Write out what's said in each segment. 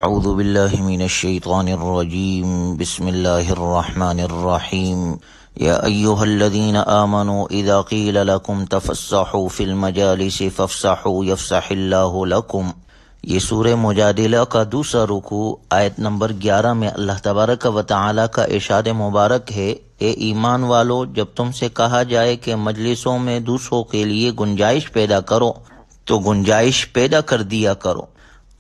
اعوذ باللہ من الشیطان الرجیم بسم اللہ الرحمن الرحیم یا ایہا الذین آمنوا اذا قیل لکم تفسحوا فی المجالس فافسحوا یفسح اللہ لکم۔ یہ سورہ مجادلہ کا دوسرا رکوع آیت نمبر 11 میں اللہ تبارک و تعالی کا ارشاد مبارک ہے، اے ایمان والو، جب تم سے کہا جائے کہ مجلسوں میں دوسروں کے لیے گنجائش پیدا کرو تو گنجائش پیدا کر دیا کرو،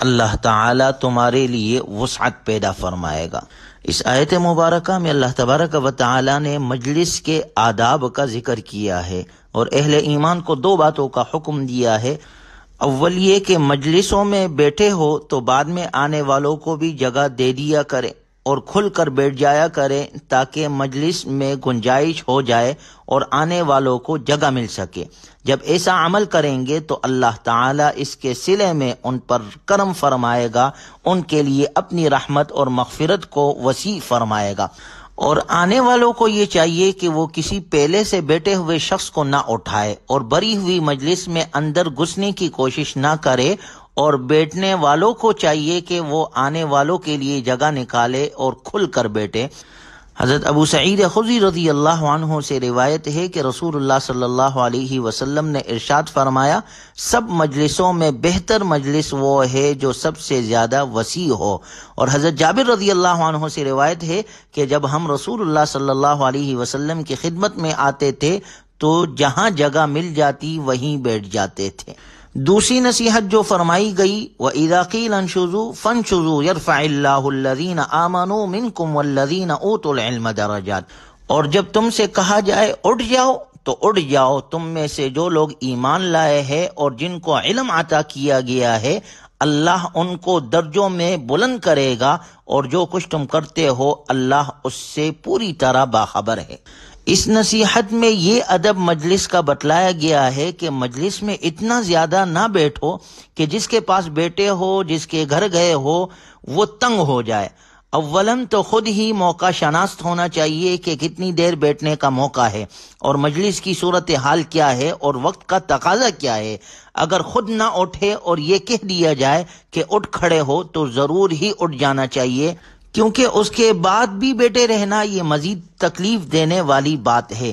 اللہ تعالیٰ تمہارے لیے وسعت پیدا فرمائے گا۔ اس آیت مبارکہ میں اللہ تبارک و تعالیٰ نے مجلس کے آداب کا ذکر کیا ہے اور اہل ایمان کو دو باتوں کا حکم دیا ہے۔ اول یہ کہ مجلسوں میں بیٹھے ہو تو بعد میں آنے والوں کو بھی جگہ دے دیا کرے اور کھل کر بیٹھ جایا کرے تاکہ مجلس میں گنجائش ہو جائے اور آنے والوں کو جگہ مل سکے۔ جب ایسا عمل کریں گے تو اللہ تعالیٰ اس کے صلے میں ان پر کرم فرمائے گا، ان کے لیے اپنی رحمت اور مغفرت کو وسیع فرمائے گا، اور آنے والوں کو یہ چاہیے کہ وہ کسی پہلے سے بیٹھے ہوئے شخص کو نہ اٹھائے اور بری ہوئی مجلس میں اندر گھسنے کی کوشش نہ کرے، اور بیٹھنے والوں کو چاہیے کہ وہ آنے والوں کے لیے جگہ نکالے اور کھل کر بیٹھے۔ حضرت ابو سعید خدری رضی اللہ عنہ سے روایت ہے کہ رسول اللہ صلی اللہ علیہ وسلم نے ارشاد فرمایا، سب مجلسوں میں بہتر مجلس وہ ہے جو سب سے زیادہ وسیع ہو۔ اور حضرت جابر رضی اللہ عنہ سے روایت ہے کہ جب ہم رسول اللہ صلی اللہ علیہ وسلم کی خدمت میں آتے تھے تو جہاں جگہ مل جاتی وہیں بیٹھ جاتے تھے۔ دوسری نصیحت جو فرمائی گئی، وَإِذَا قِيلَ انشُزُوا فَانشُزُوا يَرْفَعِ اللَّهُ الَّذِينَ آمَنُوا مِنكُمْ وَالَّذِينَ أُوتُوا الْعِلْمَ دَرَجَاتٍ، اور جب تم سے کہا جائے اٹھ جاؤ تو اٹھ جاؤ، تم میں سے جو لوگ ایمان لائے ہیں اور جن کو علم عطا کیا گیا ہے اللہ ان کو درجوں میں بلند کرے گا، اور جو کچھ تم کرتے ہو اللہ اس سے پوری طرح باخبر ہے۔ اس نصیحت میں یہ ادب مجلس کا بتلایا گیا ہے کہ مجلس میں اتنا زیادہ نہ بیٹھو کہ جس کے پاس بیٹھے ہو، جس کے گھر گئے ہو، وہ تنگ ہو جائے۔ اولاً تو خود ہی موقع شناست ہونا چاہیے کہ کتنی دیر بیٹھنے کا موقع ہے اور مجلس کی صورتحال کیا ہے اور وقت کا تقاضا کیا ہے۔ اگر خود نہ اٹھے اور یہ کہہ دیا جائے کہ اٹھ کھڑے ہو تو ضرور ہی اٹھ جانا چاہیے، کیونکہ اس کے بعد بھی بیٹھے رہنا یہ مزید تکلیف دینے والی بات ہے۔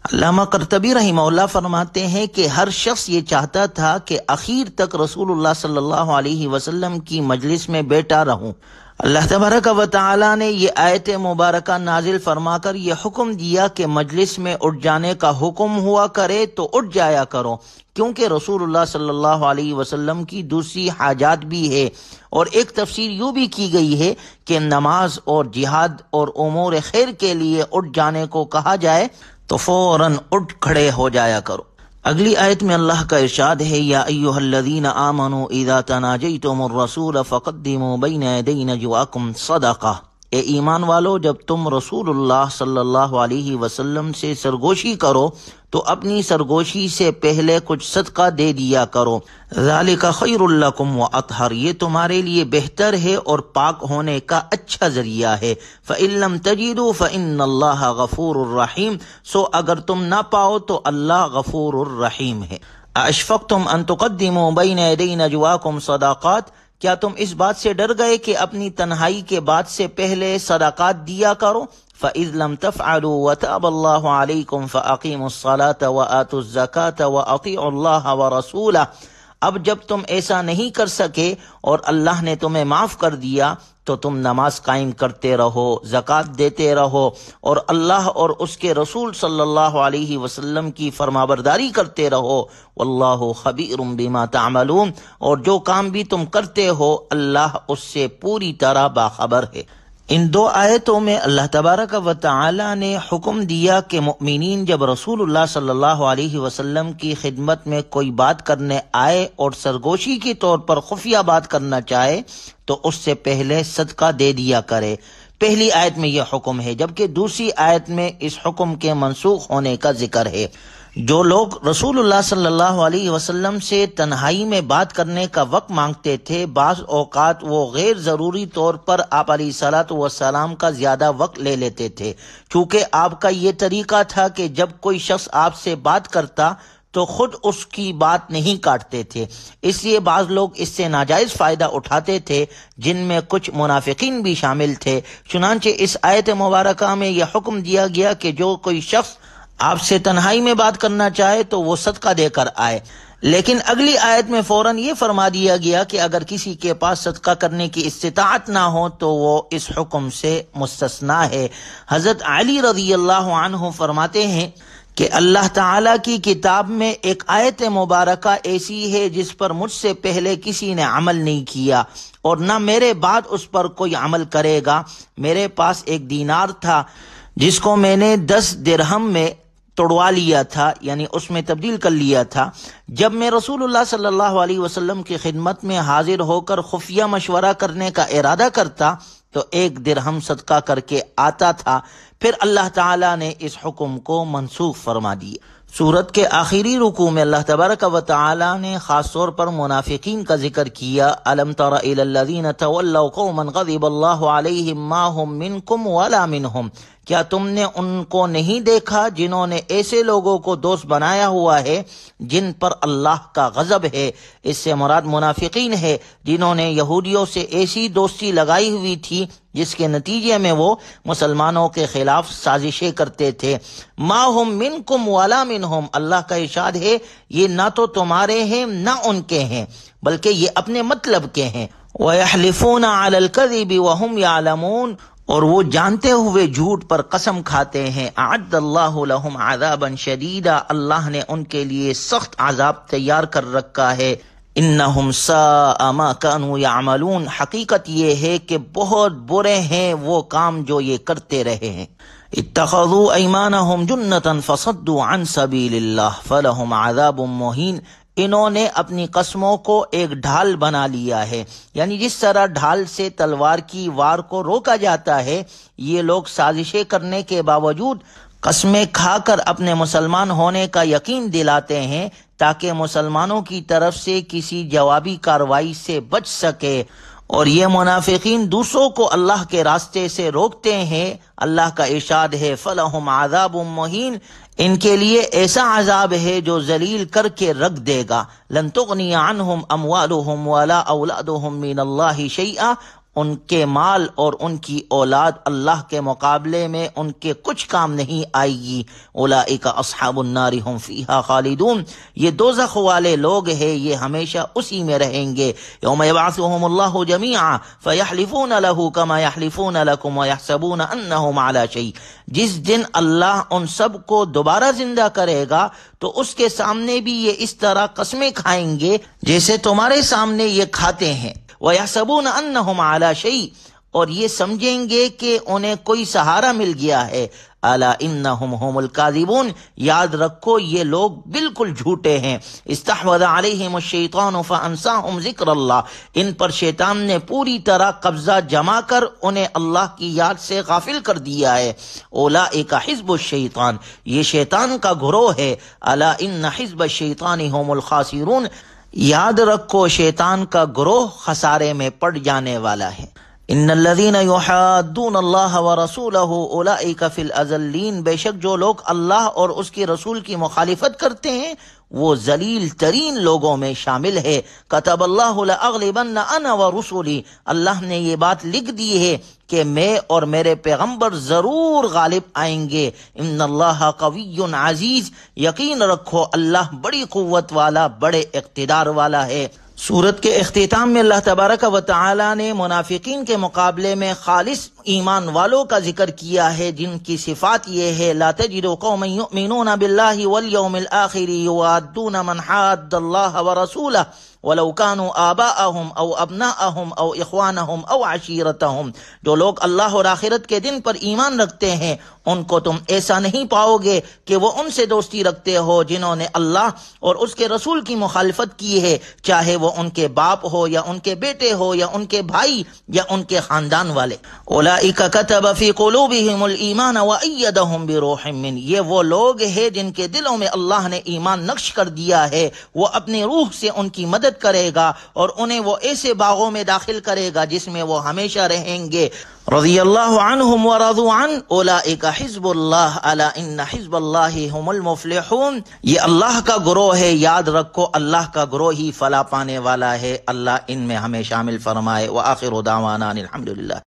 علامہ قرطبی رحمہ اللہ فرماتے ہیں کہ ہر شخص یہ چاہتا تھا کہ اخیر تک رسول اللہ صلی اللہ علیہ وسلم کی مجلس میں بیٹھا رہوں۔ اللہ تبارک و تعالی نے یہ آیت مبارکہ نازل فرما کر یہ حکم دیا کہ مجلس میں اٹھ جانے کا حکم ہوا کرے تو اٹھ جایا کرو، کیونکہ رسول اللہ صلی اللہ علیہ وسلم کی دوسری حاجات بھی ہے۔ اور ایک تفسیر یوں بھی کی گئی ہے کہ نماز اور جہاد اور امور خیر کے لیے اٹھ جانے کو کہا جائے تو فوراً اٹھ کھڑے ہو جایا کرو۔ اگلی آیت میں اللہ کا ارشاد ہے، یا ایھا الذین آمنوا اذا تناجیتم الرسول فقدموا بین یدی نجواکم صدقہ، اے ایمان والو، جب تم رسول اللہ صلی اللہ علیہ وسلم سے سرگوشی کرو تو اپنی سرگوشی سے پہلے کچھ صدقہ دے دیا کرو، ذالک خیر لکم واطہر، یہ تمہارے لیے بہتر ہے اور پاک ہونے کا اچھا ذریعہ ہے۔ فإن لم تجدوا فإن اللہ غفور الرحیم، سو اگر تم نہ پاؤ تو اللہ غفور الرحیم ہے۔ اشفقتم ان تقدموا بین یدی نجواکم صدقات، کیا تم اس بات سے ڈر گئے کہ اپنی تنہائی کے بعد سے پہلے صدقات دیا کرو؟ فَإِذْ لَمْ تَفْعَلُوا وَتَابَ اللَّهُ عَلَيْكُمْ فَأَقِيمُوا الصَّلَاةَ وَآتُوا الزَّكَاةَ وَأَطِيعُوا اللَّهَ وَرَسُولَهُ، اب جب تم ایسا نہیں کر سکے اور اللہ نے تمہیں معاف کر دیا تو تم نماز قائم کرتے رہو، زکوٰۃ دیتے رہو، اور اللہ اور اس کے رسول صلی اللہ علیہ وسلم کی فرمانبرداری کرتے رہو، واللہ خبیر بما تعملون، اور جو کام بھی تم کرتے ہو اللہ اس سے پوری طرح باخبر ہے۔ ان دو آیتوں میں اللہ تبارک و تعالی نے حکم دیا کہ مؤمنین جب رسول اللہ صلی اللہ علیہ وسلم کی خدمت میں کوئی بات کرنے آئے اور سرگوشی کے طور پر خفیہ بات کرنا چاہے تو اس سے پہلے صدقہ دے دیا کرے۔ پہلی آیت میں یہ حکم ہے، جبکہ دوسری آیت میں اس حکم کے منسوخ ہونے کا ذکر ہے۔ جو لوگ رسول اللہ صلی اللہ علیہ وسلم سے تنہائی میں بات کرنے کا وقت مانگتے تھے، بعض اوقات وہ غیر ضروری طور پر آپ علیہ الصلاۃ والسلام کا زیادہ وقت لے لیتے تھے، چونکہ آپ کا یہ طریقہ تھا کہ جب کوئی شخص آپ سے بات کرتا تو خود اس کی بات نہیں کاٹتے تھے، اس لیے بعض لوگ اس سے ناجائز فائدہ اٹھاتے تھے، جن میں کچھ منافقین بھی شامل تھے۔ چنانچہ اس آیت مبارکہ میں یہ حکم دیا گیا کہ جو کوئی شخص آپ سے تنہائی میں بات کرنا چاہے تو وہ صدقہ دے کر آئے، لیکن اگلی آیت میں فوراً یہ فرما دیا گیا کہ اگر کسی کے پاس صدقہ کرنے کی استطاعت نہ ہو تو وہ اس حکم سے مستثنا ہے۔ حضرت علی رضی اللہ عنہ فرماتے ہیں کہ اللہ تعالیٰ کی کتاب میں ایک آیت مبارکہ ایسی ہے جس پر مجھ سے پہلے کسی نے عمل نہیں کیا اور نہ میرے بعد اس پر کوئی عمل کرے گا۔ میرے پاس ایک دینار تھا جس کو میں نے 10 درہم میں توڑوا لیا تھا، یعنی اس میں تبدیل کر لیا تھا۔ جب میں رسول اللہ صلی اللہ علیہ وسلم کی خدمت میں حاضر ہو کر خفیہ مشورہ کرنے کا ارادہ کرتا تو 1 درہم صدقہ کر کے آتا تھا، پھر اللہ تعالیٰ نے اس حکم کو منسوخ فرما دیا۔ سورت کے آخری رکوع میں اللہ تبارک و تعالی نے خاص طور پر منافقین کا ذکر کیا۔ الم تر الی الذین تولوا قوما غضب اللہ علیہم ما هم منکم ولا منہم، کیا تم نے ان کو نہیں دیکھا جنہوں نے ایسے لوگوں کو دوست بنایا ہوا ہے جن پر اللہ کا غضب ہے؟ اس سے مراد منافقین ہے جنہوں نے یہودیوں سے ایسی دوستی لگائی ہوئی تھی جس کے نتیجے میں وہ مسلمانوں کے خلاف سازشیں کرتے تھے۔ ما ہم منکم ولا منہم، اللہ کا ارشاد ہے یہ نہ تو تمہارے ہیں نہ ان کے ہیں، بلکہ یہ اپنے مطلب کے ہیں۔ وَيَحْلِفُونَ عَلَى الْكَذِبِ وَهُمْ يَعْلَمُونَ، اور وہ جانتے ہوئے جھوٹ پر قسم کھاتے ہیں۔ اعد اللہ لہم عذابا شدیدا، اللہ نے ان کے لیے سخت عذاب تیار کر رکھا ہے۔ انہم ساء ما كانوا يعملون، حقیقت یہ ہے کہ بہت برے ہیں وہ کام جو یہ کرتے رہے ہیں۔ اتخذوا ایمانہم جنتا فصدوا عن سبیل اللہ فلہم عذاب مہین، انہوں نے اپنی قسموں کو ایک ڈھال بنا لیا ہے، یعنی جس طرح ڈھال سے تلوار کی وار کو روکا جاتا ہے، یہ لوگ سازشیں کرنے کے باوجود قسمیں کھا کر اپنے مسلمان ہونے کا یقین دلاتے ہیں تاکہ مسلمانوں کی طرف سے کسی جوابی کارروائی سے بچ سکے، اور یہ منافقین دوسروں کو اللہ کے راستے سے روکتے ہیں۔ اللہ کا ارشاد ہے فَلَهُمْ عَذَابٌ مُّهِينٌ، ان کے لیے ایسا عذاب ہے جو ذلیل کر کے رکھ دے گا۔ لَن تُغْنِيَ عَنْهُمْ أَمْوَالُهُمْ وَلَا أَوْلَادُهُمْ مِنَ اللَّهِ شَيْئًا، ان کے مال اور ان کی اولاد اللہ کے مقابلے میں ان کے کچھ کام نہیں آئے گی۔ اولئک اصحاب النار هم فیہا خالدون، یہ دوزخ والے لوگ ہیں، یہ ہمیشہ اسی میں رہیں گے۔ یوم یبعثهم اللہ جمیعا فیحلفون له کما یحلفون لکم ویحسبون انہم علی شیء، جس دن اللہ ان سب کو دوبارہ زندہ کرے گا تو اس کے سامنے بھی یہ اس طرح قسمیں کھائیں گے جیسے تمہارے سامنے یہ کھاتے ہیں۔ وَيَحْسَبُونَ أَنَّهُمْ عَلَى شَيْءٍ، اور یہ سمجھیں گے کہ انہیں کوئی سہارا مل گیا ہے۔ أَلَا إِنَّهُمْ هُمُ الْكَاذِبُونَ، یاد رکھو یہ لوگ بالکل جھوٹے ہیں۔ استحوذ علیہم الشیطان فانساہم ذکر اللہ، ان پر شیطان نے پوری طرح قبضہ جما کر انہیں اللہ کی یاد سے غافل کر دیا ہے۔ اولئک حزب الشیطان، یہ شیطان کا گروہ ہے۔ الا ان حزب الشیطان هم الخاسرون، یاد رکھو شیطان کا گروہ خسارے میں پڑ جانے والا ہے۔ ان الذین یحادون اللہ ورسولہ اولئک فی الاذلین، بے شک جو لوگ اللہ اور اس کے رسول کی مخالفت کرتے ہیں وہ ذلیل ترین لوگوں میں شامل ہے۔ کتب اللہ لاغلبن انا ورسلی، اللہ نے یہ بات لکھ دی ہے کہ میں اور میرے پیغمبر ضرور غالب آئیں گے۔ ان اللہ قوی عزیز، یقین رکھو اللہ بڑی قوت والا، بڑے اقتدار والا ہے۔ سورت کے اختتام میں اللہ تبارک و تعالی نے منافقین کے مقابلے میں خالص ایمان والوں کا ذکر کیا ہے جن کی صفات یہ ہے لا تجد قوما یؤمنون باللہ والیوم الآخر یوادون من حاد اللہ ورسولہ ولو كانوا آباءهم او ابناءهم او اخوانهم او عشیرتهم، جو لوگ اللہ اور آخرت کے دن پر ایمان رکھتے ہیں ان کو تم ایسا نہیں پاؤ گے کہ وہ ان سے دوستی رکھتے ہو جنہوں نے اللہ اور اس کے رسول کی مخالفت کی ہے، چاہے وہ ان کے باپ ہو یا ان کے بیٹے ہو یا ان کے بھائی یا ان کے خاندان والے۔ اولئک کتب فی قلوبہم الایمان وایدہم بروح من، یہ وہ لوگ ہیں جن کے دلوں میں اللہ نے ایمان نقش کر دیا ہے، وہ اپنی روح سے ان کی مدد مدد کرے گا اور انہیں وہ ایسے باغوں میں داخل کرے گا جس میں وہ ہمیشہ رہیں گے۔ رضی اللہ عنہم ورضوا عنہ اولئک حزب اللہ الا ان حزب اللہ هم المفلحون۔ یہ اللہ کا گروہ ہے، یاد رکھو اللہ کا گروہ ہی فلاح پانے والا ہے۔ اللہ ان میں ہمیں شامل فرمائے۔ وآخر دعوانا الحمدللہ۔